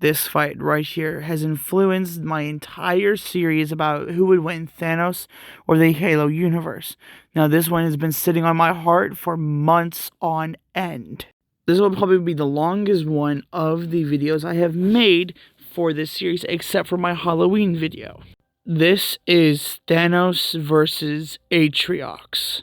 This fight right here has influenced my entire series about who would win, Thanos or the Halo universe. Now, this one has been sitting on my heart for months on end. This will probably be the longest one of the videos I have made for this series, except for my Halloween video. This is Thanos versus Atriox.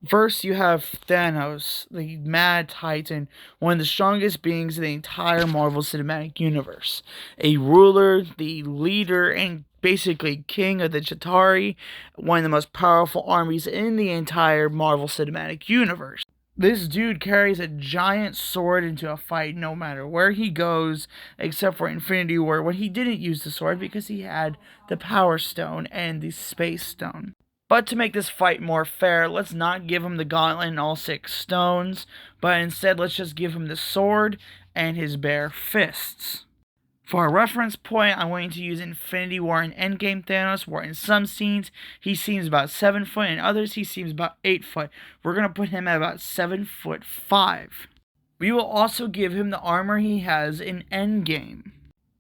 First, you have Thanos, the Mad Titan, one of the strongest beings in the entire Marvel Cinematic Universe. A ruler, the leader, and basically king of the Chitauri, one of the most powerful armies in the entire Marvel Cinematic Universe. This dude carries a giant sword into a fight no matter where he goes, except for Infinity War, when he didn't use the sword because he had the Power Stone and the Space Stone. But to make this fight more fair, let's not give him the gauntlet and all 6 stones, but instead let's just give him the sword and his bare fists. For a reference point, I'm going to use Infinity War and Endgame Thanos, where in some scenes he seems about 7 foot, and others he seems about 8 foot. We're going to put him at about 7'5". We will also give him the armor he has in Endgame.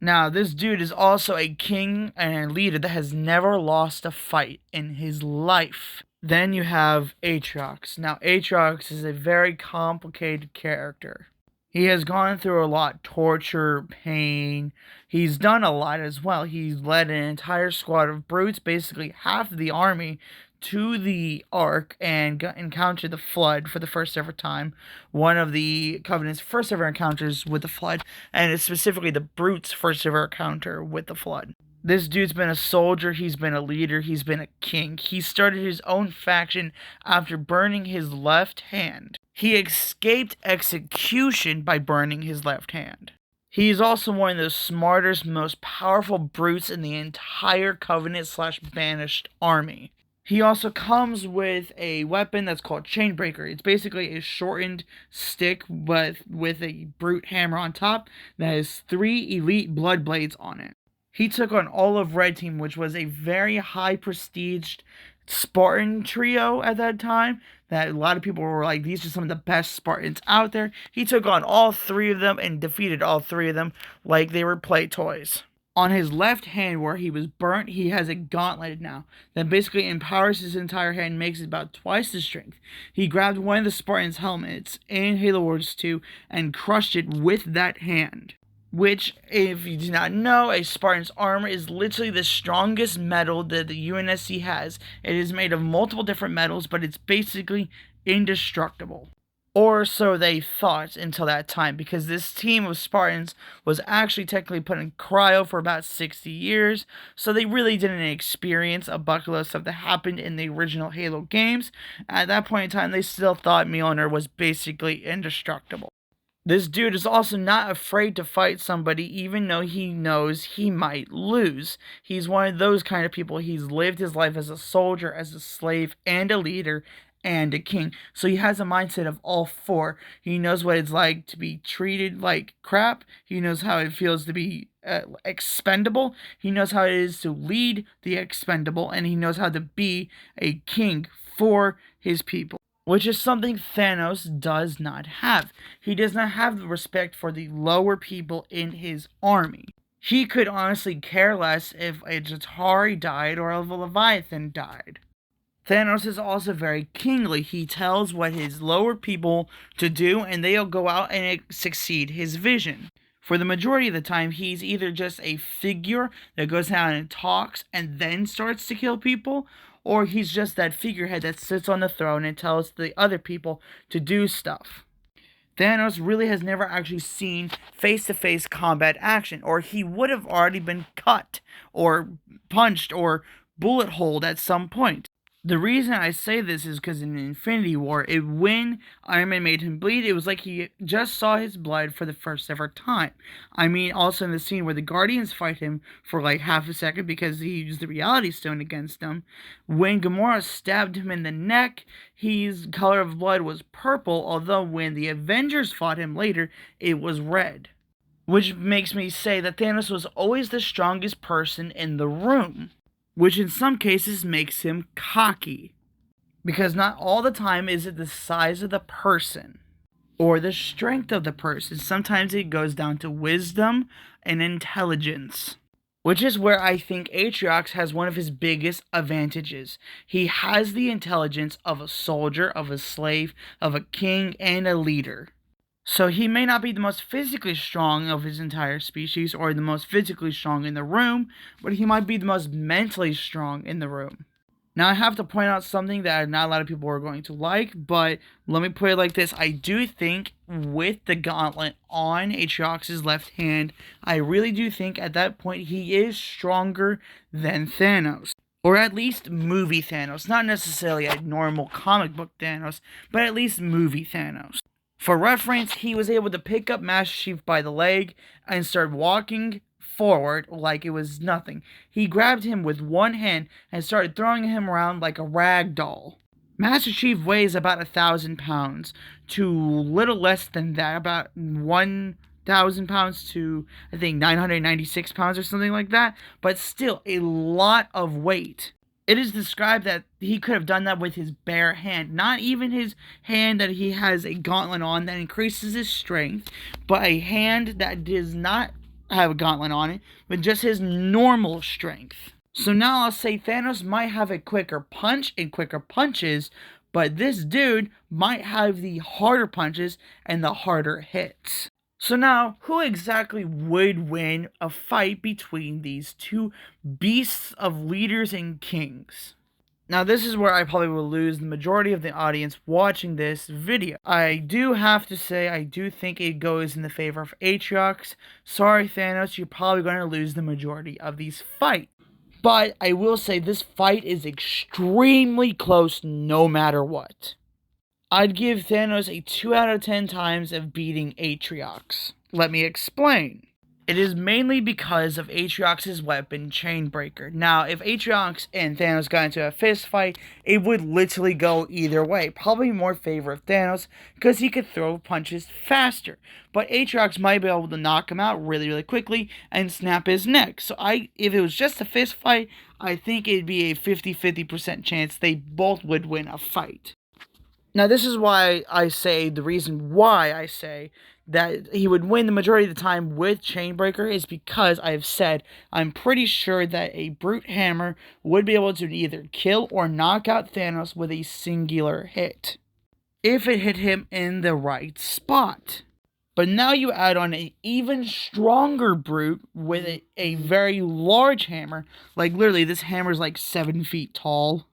Now, this dude is also a king and a leader that has never lost a fight in his life. Then you have Atriox. Now, Atriox is a very complicated character. He has gone through a lot, torture, pain. He's done a lot as well. He's led an entire squad of brutes, basically half the army, to the Ark and encountered the Flood for the first ever time. One of the Covenant's first ever encounters with the Flood, and it's specifically the Brute's first ever encounter with the Flood. This dude's been a soldier, he's been a leader, he's been a king. He started his own faction after burning his left hand. He escaped execution by burning his left hand. He is also one of the smartest, most powerful brutes in the entire Covenant/Banished army. He also comes with a weapon that's called Chainbreaker. It's basically a shortened stick but with a brute hammer on top that has 3 elite blood blades on it. He took on all of Red Team, which was a very high prestiged Spartan trio at that time, that a lot of people were like, these are some of the best Spartans out there. He took on all 3 of them and defeated all 3 of them like they were play toys. On his left hand, where he was burnt, he has a gauntlet now that basically empowers his entire hand, makes it about twice the strength. He grabbed one of the Spartans' helmets in Halo Wars 2 and crushed it with that hand. Which, if you do not know, a Spartan's armor is literally the strongest metal that the UNSC has. It is made of multiple different metals, but it's basically indestructible. Or so they thought until that time, because this team of Spartans was actually technically put in cryo for about 60 years, so they really didn't experience a bucket of stuff that happened in the original Halo games. At that point in time, they still thought Mjolnir was basically indestructible. This dude is also not afraid to fight somebody even though he knows he might lose. He's one of those kind of people. He's lived his life as a soldier, as a slave, and a leader, and a king. So he has a mindset of all 4. He knows what it's like to be treated like crap. He knows how it feels to be expendable. He knows how it is to lead the expendable. And he knows how to be a king for his people, which is something Thanos does not have. He does not have the respect for the lower people in his army. He could honestly care less if a Chitauri died or if a Leviathan died. Thanos is also very kingly. He tells what his lower people to do, and they'll go out and succeed his vision. For the majority of the time, he's either just a figure that goes down and talks and then starts to kill people, or he's just that figurehead that sits on the throne and tells the other people to do stuff. Thanos really has never actually seen face-to-face combat action, or he would have already been cut, or punched, or bullet-holed at some point. The reason I say this is because in Infinity War, when Iron Man made him bleed, it was like he just saw his blood for the first ever time. I mean, also in the scene where the Guardians fight him for like half a second because he used the Reality Stone against them. When Gamora stabbed him in the neck, his color of blood was purple, although when the Avengers fought him later, it was red. Which makes me say that Thanos was always the strongest person in the room, which in some cases makes him cocky, because not all the time is it the size of the person. or the strength of the person. Sometimes it goes down to wisdom and intelligence, which is where I think Atriox has one of his biggest advantages. He has the intelligence of a soldier, of a slave, of a king, and a leader. So he may not be the most physically strong of his entire species or the most physically strong in the room, but he might be the most mentally strong in the room. Now, I have to point out something that not a lot of people are going to like, but let me put it like this. I do think with the gauntlet on Atriox's left hand, I really do think at that point he is stronger than Thanos. Or at least movie Thanos. Not necessarily a normal comic book Thanos, but at least movie Thanos. For reference, he was able to pick up Master Chief by the leg and start walking forward like it was nothing. He grabbed him with one hand and started throwing him around like a rag doll. Master Chief weighs about 1,000 pounds to little less than that, about 1,000 pounds to I think 996 pounds or something like that, but still a lot of weight. It is described that he could have done that with his bare hand, not even his hand that he has a gauntlet on that increases his strength, but a hand that does not have a gauntlet on it, but just his normal strength. So now I'll say Thanos might have a quicker punch and quicker punches, but this dude might have the harder punches and the harder hits. So now, who exactly would win a fight between these two beasts of leaders and kings? Now, this is where I probably will lose the majority of the audience watching this video. I do have to say, I do think it goes in the favor of Atriox. Sorry, Thanos, you're probably going to lose the majority of these fights. But I will say this fight is extremely close no matter what. I'd give Thanos a 2 out of 10 times of beating Atriox. Let me explain. It is mainly because of Atriox's weapon, Chainbreaker. Now, if Atriox and Thanos got into a fist fight, it would literally go either way. Probably more favor of Thanos, because he could throw punches faster. But Atriox might be able to knock him out really, really quickly and snap his neck. So if it was just a fist fight, I think it'd be a 50-50% chance they both would win a fight. Now, this is why I say, the reason why I say that he would win the majority of the time with Chainbreaker is because I've said I'm pretty sure that a brute hammer would be able to either kill or knock out Thanos with a singular hit, if it hit him in the right spot. But now you add on an even stronger brute with a very large hammer. Like, literally, this hammer is like 7 feet tall.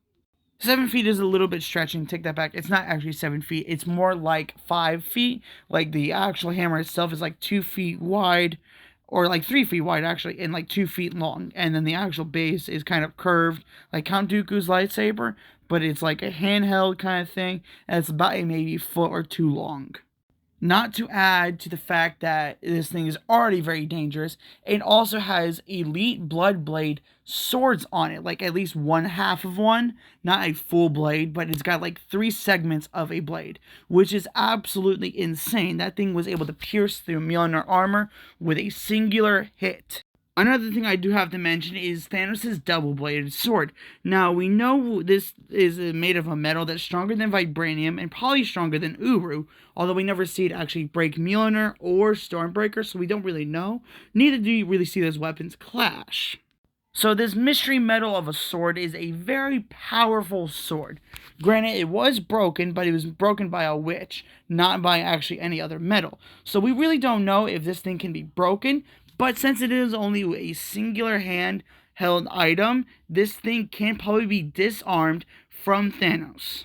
7 feet is a little bit stretching. Take that back. It's not actually 7 feet. It's more like 5 feet. Like, the actual hammer itself is like 2 feet wide, or like 3 feet wide actually, and like 2 feet long. And then the actual base is kind of curved, like Count Dooku's lightsaber, but it's like a handheld kind of thing, and it's about maybe a foot or two long. Not to add to the fact that this thing is already very dangerous, it also has elite blood blade swords on it, like at least one half of one, not a full blade, but it's got like 3 segments of a blade, which is absolutely insane. That thing was able to pierce through Mjolnir armor with a singular hit. Another thing I do have to mention is Thanos' double-bladed sword. Now, we know this is made of a metal that's stronger than vibranium and probably stronger than Uru, although we never see it actually break Mjolnir or Stormbreaker, so we don't really know. Neither do you really see those weapons clash. So this mystery metal of a sword is a very powerful sword. Granted, it was broken, but it was broken by a witch, not by actually any other metal. So we really don't know if this thing can be broken, but since it is only a singular handheld item, this thing can probably be disarmed from Thanos.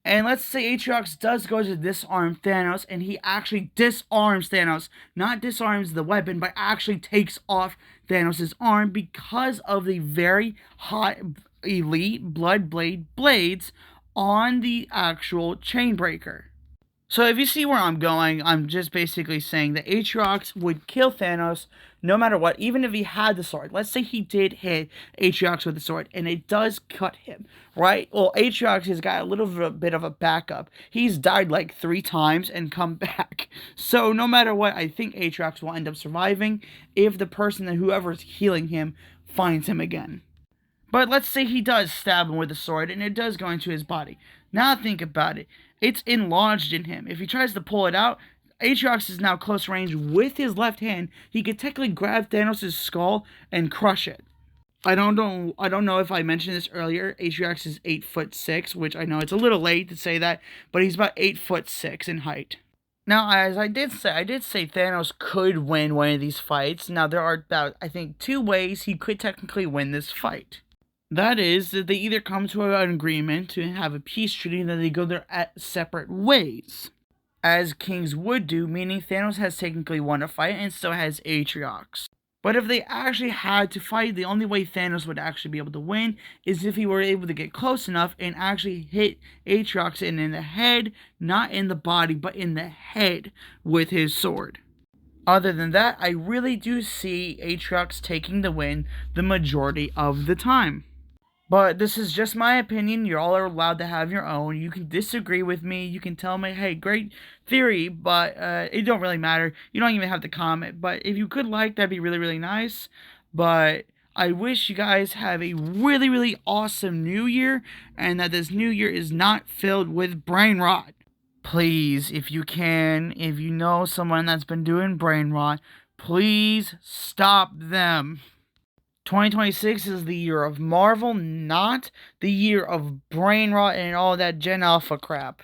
And let's say Atriox does go to disarm Thanos, and he actually disarms Thanos. Not disarms the weapon, but actually takes off Thanos' arm because of the very hot elite blood blades on the actual Chainbreaker. So if you see where I'm going, I'm just basically saying that Atriox would kill Thanos no matter what, even if he had the sword. Let's say he did hit Atriox with the sword, and it does cut him, right? Well, Atriox has got a little bit of a backup. He's died like 3 times and come back. So no matter what, I think Atriox will end up surviving if the person, whoever's healing him, finds him again. But let's say he does stab him with a sword, and it does go into his body. Now think about it. It's enlarged in him. If he tries to pull it out, Atriox is now close range with his left hand. He could technically grab Thanos' skull and crush it. I don't know if I mentioned this earlier. Atriox is 8'6", which I know it's a little late to say that, but he's about 8'6" in height. Now, as I did say Thanos could win one of these fights. Now, there are about, I think, two ways he could technically win this fight. That is, that they either come to an agreement to have a peace treaty, and then they go their separate ways, as kings would do, meaning Thanos has technically won a fight and so has Atriox. But if they actually had to fight, the only way Thanos would actually be able to win is if he were able to get close enough and actually hit Atriox in the head, not in the body, but in the head with his sword. Other than that, I really do see Atriox taking the win the majority of the time. But this is just my opinion. You all are allowed to have your own. You can disagree with me. You can tell me, hey, great theory, but it don't really matter. You don't even have to comment. But if you could like, that'd be really, really nice. But I wish you guys have a really, really awesome new year, and that this new year is not filled with brain rot. Please, if you can, if you know someone that's been doing brain rot, please stop them. 2026 is the year of Marvel, not the year of brain rot and all that Gen Alpha crap.